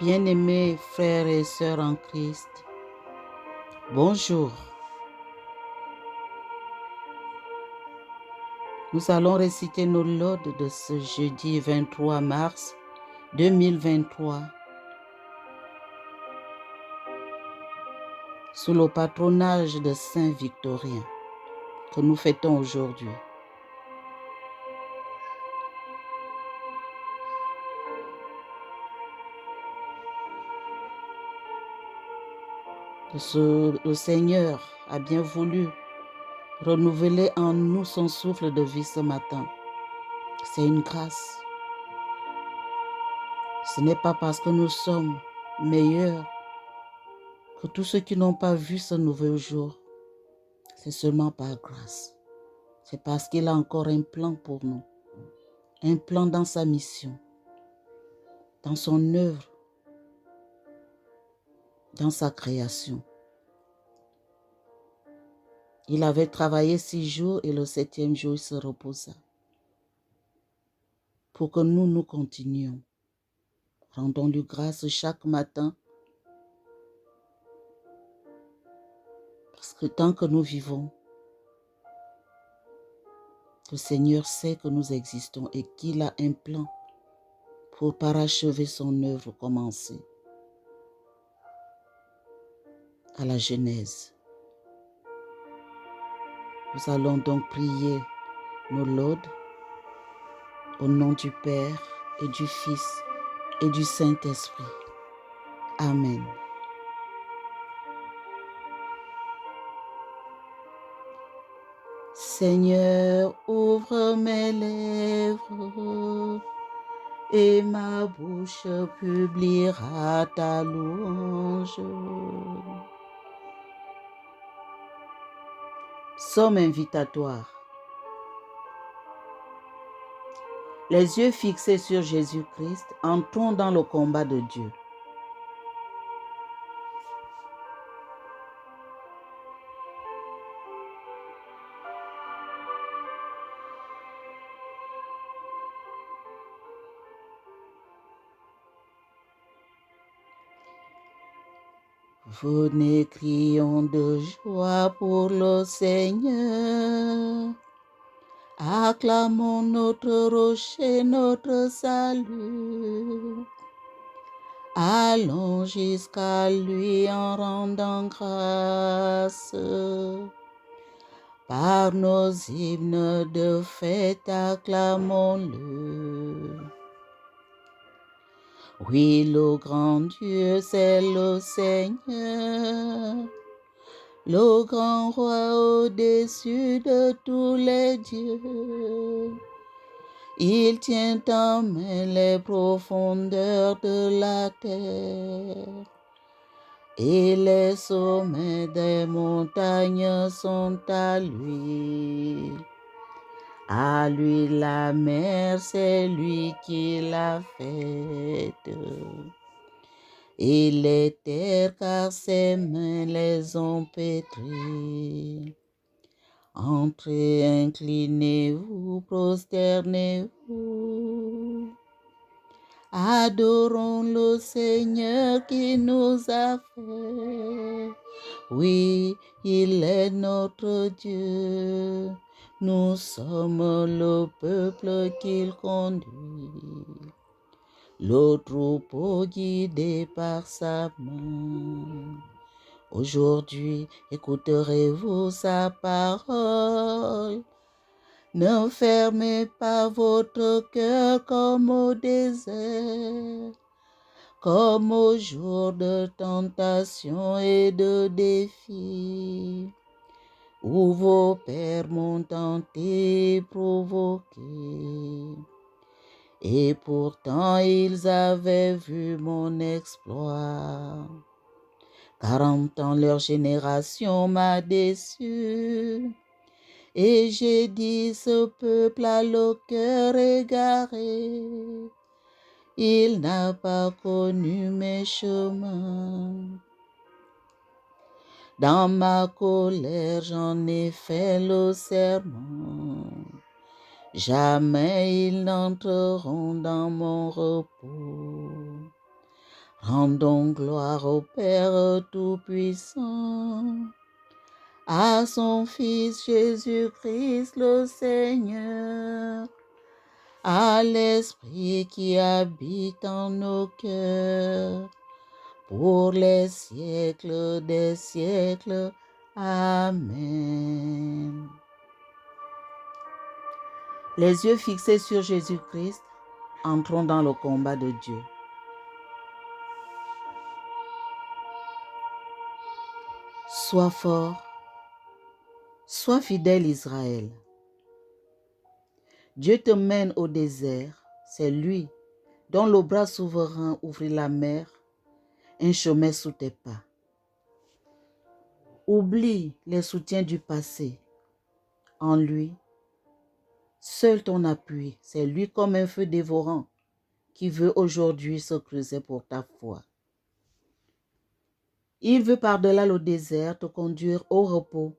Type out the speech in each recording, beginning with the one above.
Bien-aimés frères et sœurs en Christ, bonjour. Nous allons réciter nos laudes de ce jeudi 23 mars 2023 sous le patronage de Saint Victorien que nous fêtons aujourd'hui. Le Seigneur a bien voulu renouveler en nous son souffle de vie ce matin. C'est une grâce. Ce n'est pas parce que nous sommes meilleurs que tous ceux qui n'ont pas vu ce nouveau jour. C'est seulement par grâce. C'est parce qu'il a encore un plan pour nous. Un plan dans sa mission, dans son œuvre, dans sa création. Il avait travaillé 6 jours et le 7e jour, il se reposa. Pour que nous continuions. Rendons-lui grâce chaque matin. Parce que tant que nous vivons, le Seigneur sait que nous existons et qu'il a un plan pour parachever son œuvre commencée à la Genèse. Nous allons donc prier nos laudes au nom du Père et du Fils et du Saint-Esprit. Amen. Seigneur, ouvre mes lèvres et ma bouche publiera ta louange. Psaume invitatoire. Les yeux fixés sur Jésus-Christ, entrons dans le combat de Dieu. Venez, crions de joie pour le Seigneur. Acclamons notre rocher, notre salut. Allons jusqu'à lui en rendant grâce. Par nos hymnes de fête, acclamons-le. Oui, le grand Dieu, c'est le Seigneur, le grand roi au-dessus de tous les dieux. Il tient en main les profondeurs de la terre, et les sommets des montagnes sont à lui. À lui la mer, c'est lui qui l'a faite, et les terres, car ses mains les ont pétries. Entrez, inclinez-vous, prosternez-vous. Adorons le Seigneur qui nous a fait. Oui, il est notre Dieu. Nous sommes le peuple qu'il conduit. Le troupeau guidé par sa main. Aujourd'hui, écouterez-vous sa parole. Ne fermez pas votre cœur comme au désert, comme au jour de tentation et de défi, où vos pères m'ont tenté et provoqué. Et pourtant ils avaient vu mon exploit. 40 ans leur génération m'a déçu. Et j'ai dit, ce peuple a le cœur égaré. Il n'a pas connu mes chemins. Dans ma colère, j'en ai fait le serment. Jamais ils n'entreront dans mon repos. Rendons gloire au Père Tout-Puissant, à son Fils Jésus-Christ le Seigneur, à l'Esprit qui habite en nos cœurs, pour les siècles des siècles. Amen. Les yeux fixés sur Jésus-Christ, entrons dans le combat de Dieu. Sois fort, sois fidèle Israël. Dieu te mène au désert, c'est lui dont le bras souverain ouvrit la mer, un chemin sous tes pas. Oublie les soutiens du passé. En lui, seul ton appui, c'est lui comme un feu dévorant qui veut aujourd'hui se creuser pour ta foi. Il veut par-delà le désert te conduire au repos.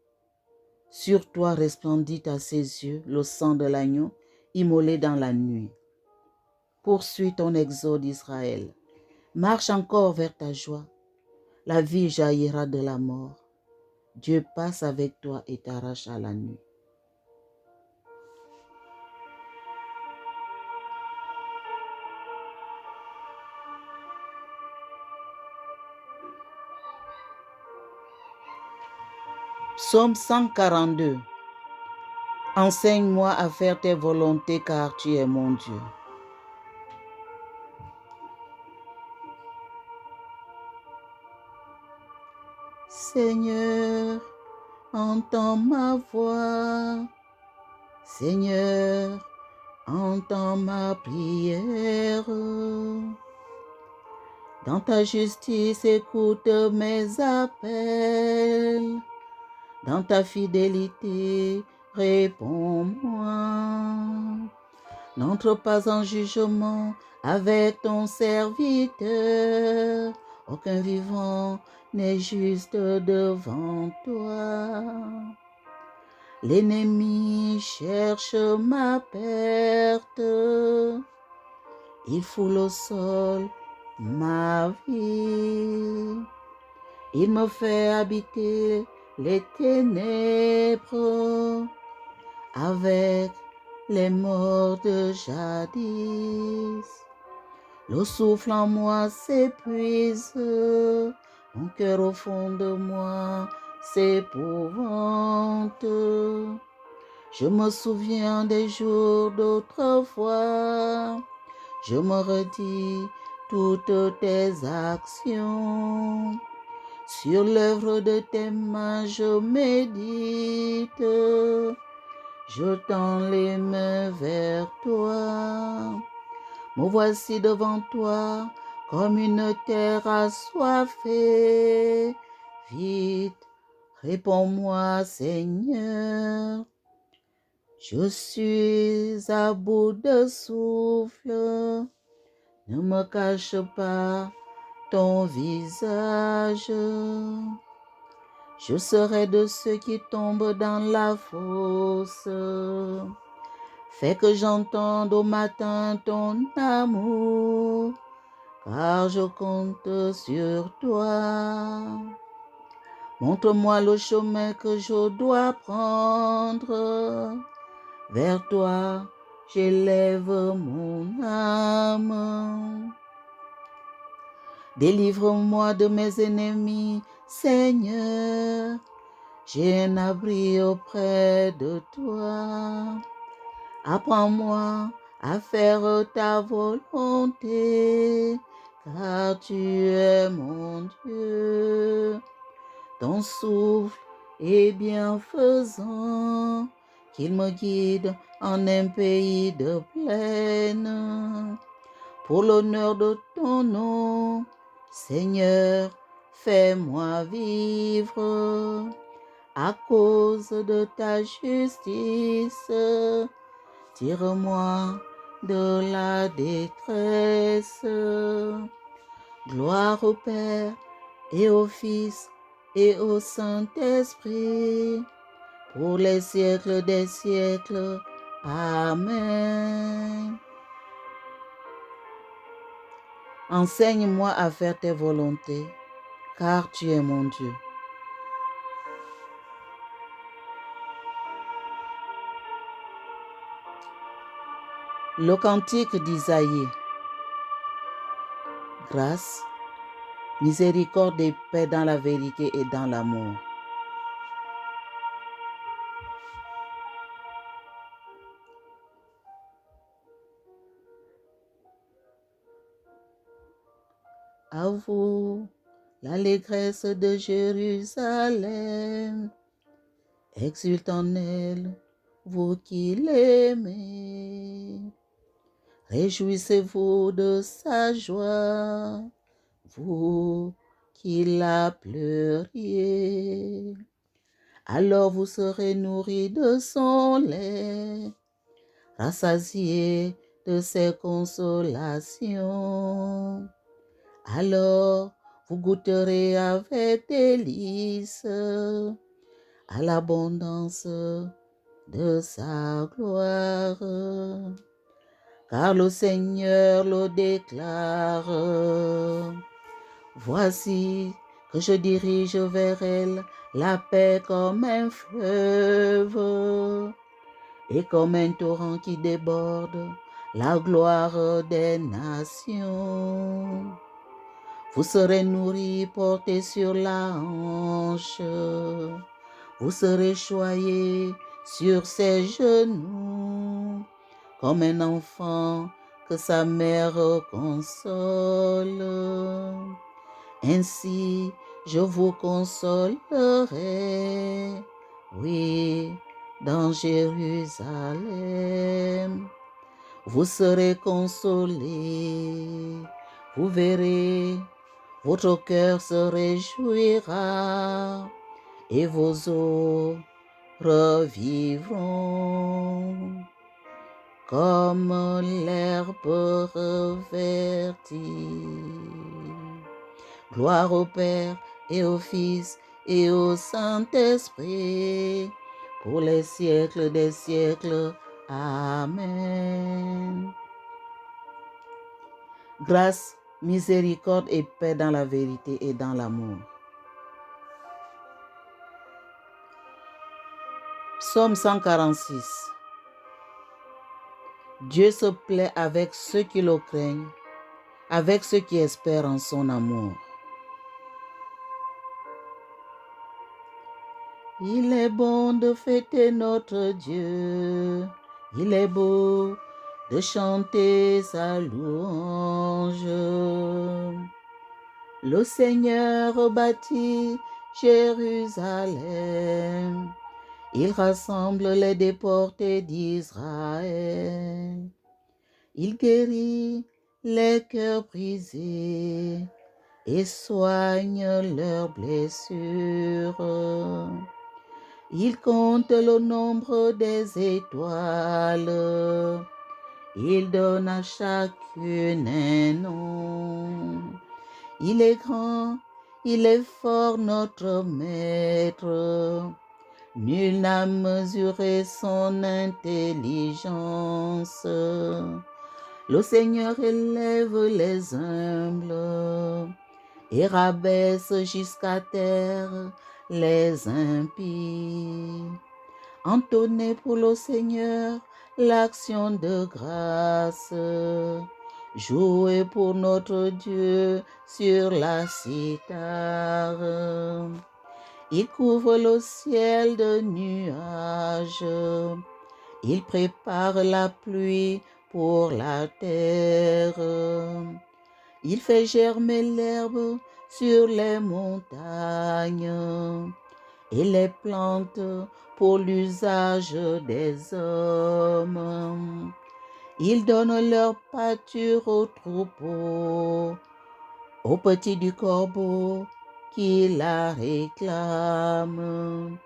Sur toi resplendit à ses yeux le sang de l'agneau immolé dans la nuit. Poursuis ton exode Israël. Marche encore vers ta joie. La vie jaillira de la mort. Dieu passe avec toi et t'arrache à la nuit. Psaume 142. Enseigne-moi à faire tes volontés car tu es mon Dieu. Seigneur, entends ma voix. Seigneur, entends ma prière. Dans ta justice, écoute mes appels. Dans ta fidélité, réponds-moi. N'entre pas en jugement avec ton serviteur. Aucun vivant n'est juste devant toi. L'ennemi cherche ma perte. Il foule au sol ma vie. Il me fait habiter les ténèbres avec les morts de jadis. Le souffle en moi s'épuise, mon cœur au fond de moi s'épouvante. Je me souviens des jours d'autrefois, je me redis toutes tes actions. Sur l'œuvre de tes mains, je médite. Je tends les mains vers toi. Me voici devant toi comme une terre assoiffée. Vite, réponds-moi, Seigneur. Je suis à bout de souffle. Ne me cache pas ton visage. Je serai de ceux qui tombent dans la fosse. Fais que j'entende au matin ton amour, car je compte sur toi. Montre-moi le chemin que je dois prendre. Vers toi, j'élève mon âme. Délivre-moi de mes ennemis, Seigneur. J'ai un abri auprès de toi. Apprends-moi à faire ta volonté, car tu es mon Dieu. Ton souffle est bienfaisant, qu'il me guide en un pays de plaine. Pour l'honneur de ton nom, Seigneur, fais-moi vivre. À cause de ta justice, tire-moi de la détresse. Gloire au Père et au Fils et au Saint-Esprit, pour les siècles des siècles. Amen. Enseigne-moi à faire tes volontés, car tu es mon Dieu. Le cantique d'Isaïe. Grâce, miséricorde et paix dans la vérité et dans l'amour. À vous, l'allégresse de Jérusalem, exulte en elle, vous qui l'aimez. Réjouissez-vous de sa joie, vous qui la pleuriez. Alors vous serez nourris de son lait, rassasiés de ses consolations. Alors vous goûterez avec délice à l'abondance de sa gloire. Car le Seigneur le déclare. Voici que je dirige vers elle la paix comme un fleuve et comme un torrent qui déborde la gloire des nations. Vous serez nourris, portés sur la hanche. Vous serez choyés sur ses genoux, comme un enfant que sa mère console. Ainsi, je vous consolerai, oui, dans Jérusalem. Vous serez consolés, vous verrez, votre cœur se réjouira et vos os revivront comme l'herbe reverdit. Gloire au Père et au Fils et au Saint-Esprit, pour les siècles des siècles. Amen. Grâce, miséricorde et paix dans la vérité et dans l'amour. Psaume 146. Dieu se plaît avec ceux qui le craignent, avec ceux qui espèrent en son amour. Il est bon de fêter notre Dieu, il est beau de chanter sa louange. Le Seigneur bâtit Jérusalem, il rassemble les déportés d'Israël. Il guérit les cœurs brisés et soigne leurs blessures. Il compte le nombre des étoiles. Il donne à chacune un nom. Il est grand, il est fort, notre maître. Nul n'a mesuré son intelligence. Le Seigneur élève les humbles et rabaisse jusqu'à terre les impies. Entonnez pour le Seigneur l'action de grâce. Jouez pour notre Dieu sur la cithare. Il couvre le ciel de nuages. Il prépare la pluie pour la terre. Il fait germer l'herbe sur les montagnes et les plantes pour l'usage des hommes. Il donne leur pâture aux troupeaux, aux petits du corbeau qui la réclament.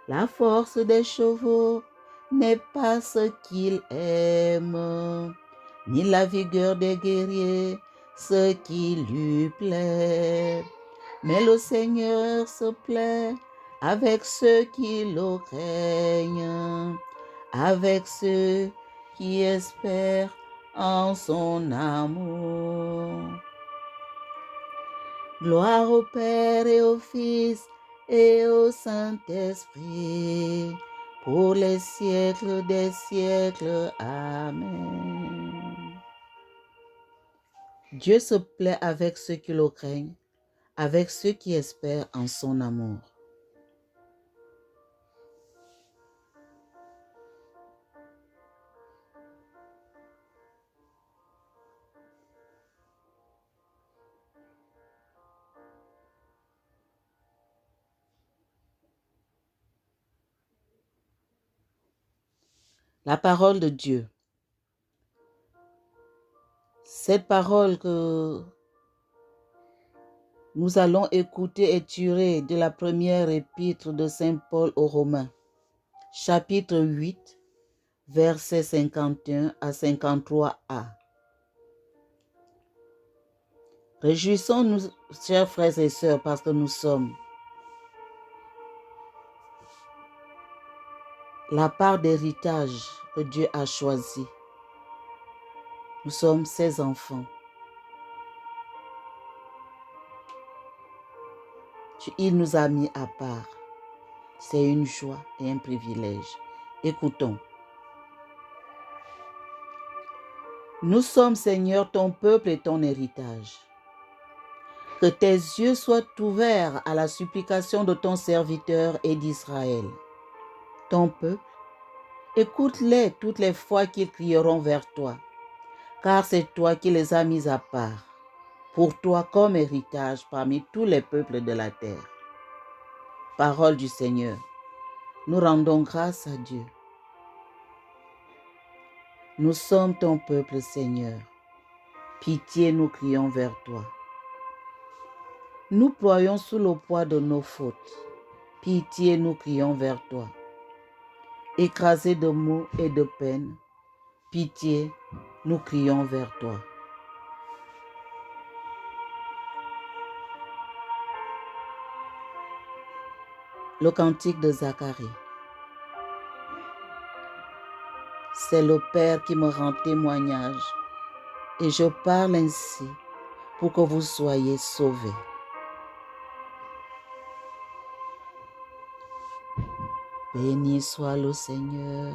La force des chevaux n'est pas ce qu'il aime, ni la vigueur des guerriers ce qui lui plaît. Mais le Seigneur se plaît avec ceux qui le craignent, avec ceux qui espèrent en son amour. Gloire au Père et au Fils et au Saint-Esprit, pour les siècles des siècles. Amen. Dieu se plaît avec ceux qui le craignent, avec ceux qui espèrent en son amour. La parole de Dieu. Cette parole que nous allons écouter est tirée de la première épître de Saint Paul aux Romains, chapitre 8, versets 51 à 53a. Réjouissons-nous, chers frères et sœurs, parce que nous sommes la part d'héritage que Dieu a choisi. Nous sommes ses enfants. Il nous a mis à part. C'est une joie et un privilège. Écoutons. Nous sommes, Seigneur, ton peuple et ton héritage. Que tes yeux soient ouverts à la supplication de ton serviteur et d'Israël. Ton peuple, écoute-les toutes les fois qu'ils crieront vers toi, car c'est toi qui les as mis à part, pour toi comme héritage parmi tous les peuples de la terre. Parole du Seigneur. Nous rendons grâce à Dieu. Nous sommes ton peuple, Seigneur. Pitié, nous crions vers toi. Nous ployons sous le poids de nos fautes. Pitié, nous crions vers toi. Écrasés de maux et de peines, pitié, nous crions vers toi. Le cantique de Zacharie. C'est le Père qui me rend témoignage et je parle ainsi pour que vous soyez sauvés. Béni soit le Seigneur,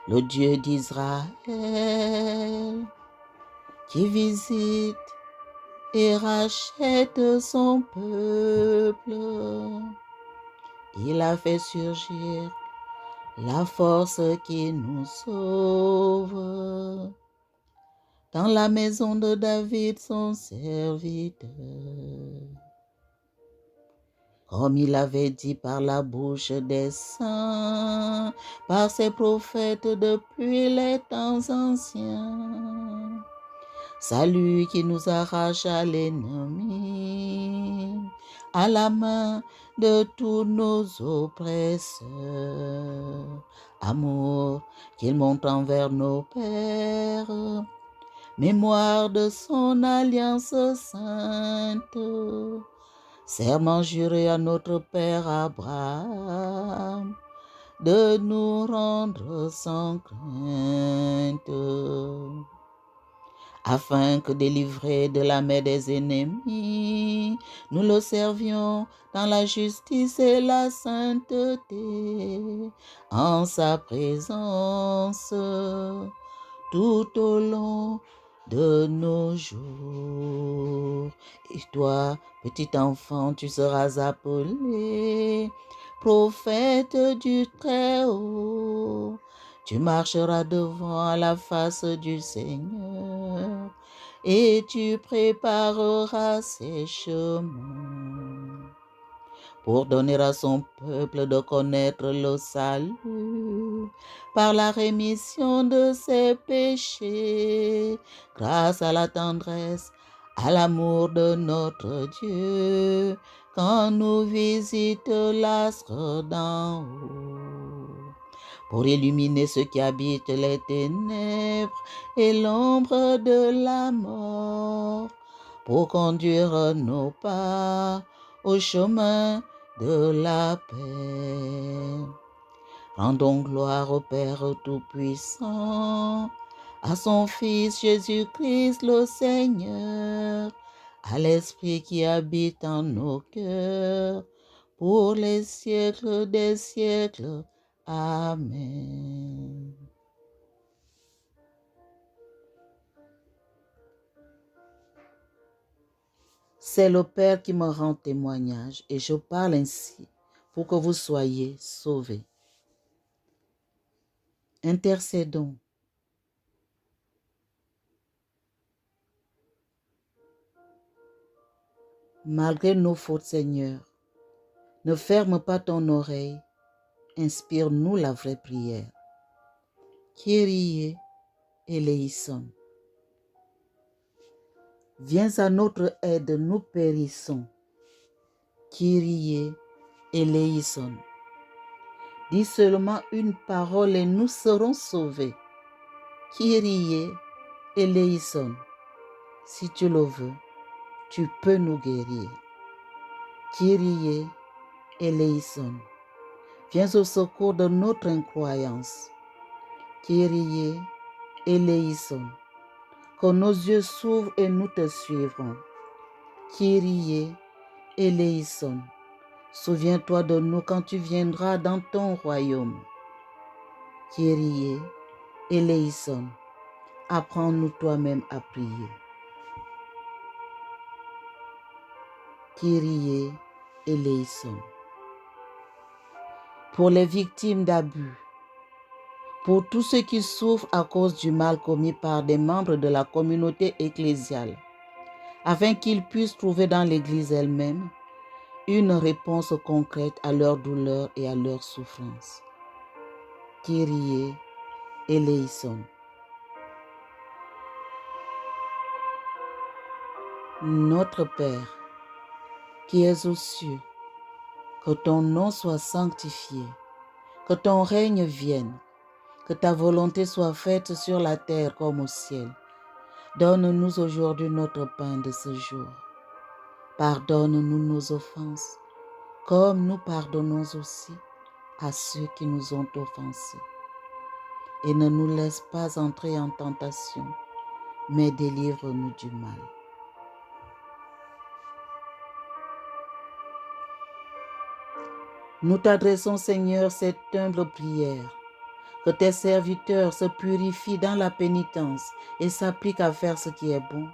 le Dieu d'Israël, qui visite et rachète son peuple. Il a fait surgir la force qui nous sauve dans la maison de David, son serviteur. Comme il avait dit par la bouche des saints, par ses prophètes depuis les temps anciens. Salut qui nous arrache à l'ennemi, à la main de tous nos oppresseurs. Amour qu'il montre envers nos pères, mémoire de son alliance sainte. Serment juré à notre Père Abraham, de nous rendre sans crainte, afin que délivrés de la main des ennemis, nous le servions dans la justice et la sainteté, en sa présence, tout au long de nos jours. Et toi, petit enfant, tu seras appelé prophète du Très-Haut. Tu marcheras devant la face du Seigneur et tu prépareras ses chemins pour donner à son peuple de connaître le salut par la rémission de ses péchés, grâce à la tendresse, à l'amour de notre Dieu, quand nous visite l'astre d'en haut, pour illuminer ceux qui habitent les ténèbres et l'ombre de la mort, pour conduire nos pas au chemin de la paix. Rendons gloire au Père Tout-Puissant, à son Fils Jésus-Christ le Seigneur, à l'Esprit qui habite en nos cœurs, pour les siècles des siècles. Amen. C'est le Père qui me rend témoignage et je parle ainsi pour que vous soyez sauvés. Intercédons. Malgré nos fautes, Seigneur, ne ferme pas ton oreille, inspire-nous la vraie prière. Kyrie eleison. Viens à notre aide, nous périssons. Kyrie eleison. Dis seulement une parole et nous serons sauvés. Kyrie eleison. Si tu le veux, tu peux nous guérir. Kyrie eleison. Viens au secours de notre incroyance. Kyrie eleison. Que nos yeux s'ouvrent et nous te suivrons. Kyrie eleison. Souviens-toi de nous quand tu viendras dans ton royaume. Kyrie eleison. Apprends-nous toi-même à prier. Kyrie eleison. Pour les victimes d'abus, pour tous ceux qui souffrent à cause du mal commis par des membres de la communauté ecclésiale, afin qu'ils puissent trouver dans l'Église elle-même une réponse concrète à leurs douleurs et à leurs souffrances. Kyrie eleison. Notre Père, qui es aux cieux, que ton nom soit sanctifié, que ton règne vienne, que ta volonté soit faite sur la terre comme au ciel. Donne-nous aujourd'hui notre pain de ce jour. Pardonne-nous nos offenses, comme nous pardonnons aussi à ceux qui nous ont offensés. Et ne nous laisse pas entrer en tentation, mais délivre-nous du mal. Nous t'adressons, Seigneur, cette humble prière. Que tes serviteurs se purifient dans la pénitence et s'appliquent à faire ce qui est bon.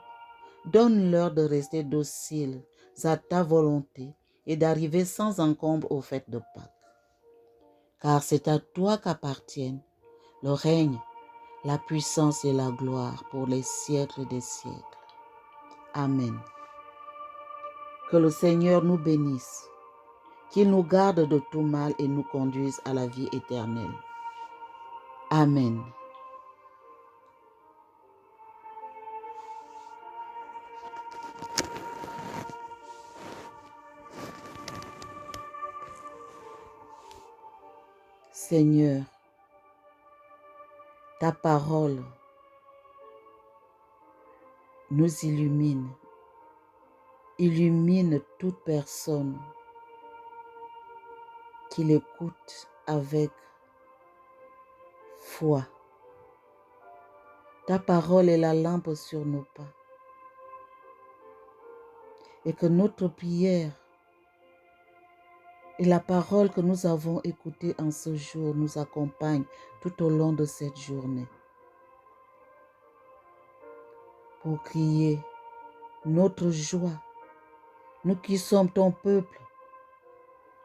Donne-leur de rester dociles à ta volonté et d'arriver sans encombre aux fêtes de Pâques. Car c'est à toi qu'appartiennent le règne, la puissance et la gloire pour les siècles des siècles. Amen. Que le Seigneur nous bénisse, qu'il nous garde de tout mal et nous conduise à la vie éternelle. Amen. Seigneur, ta parole nous illumine. Illumine toute personne qui l'écoute avec foi. Ta parole est la lampe sur nos pas. Et que notre prière et la parole que nous avons écoutée en ce jour nous accompagnent tout au long de cette journée. Pour crier notre joie, nous qui sommes ton peuple,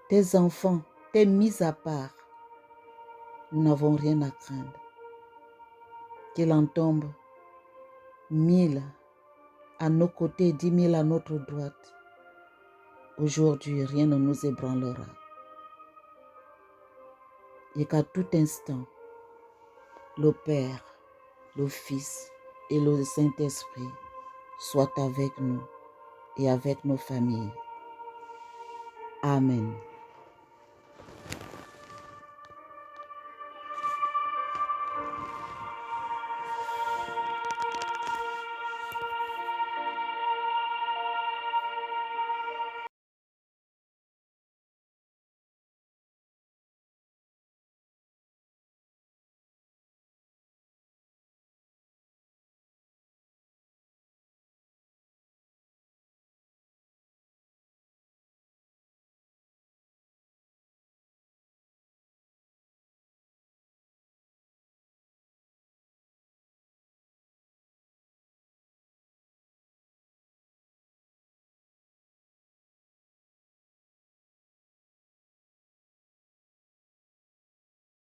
tes enfants, tes mis à part, nous n'avons rien à craindre. Qu'il en tombe 1000 à nos côtés, 10 000 à notre droite. Aujourd'hui, rien ne nous ébranlera. Et qu'à tout instant, le Père, le Fils et le Saint-Esprit soient avec nous et avec nos familles. Amen.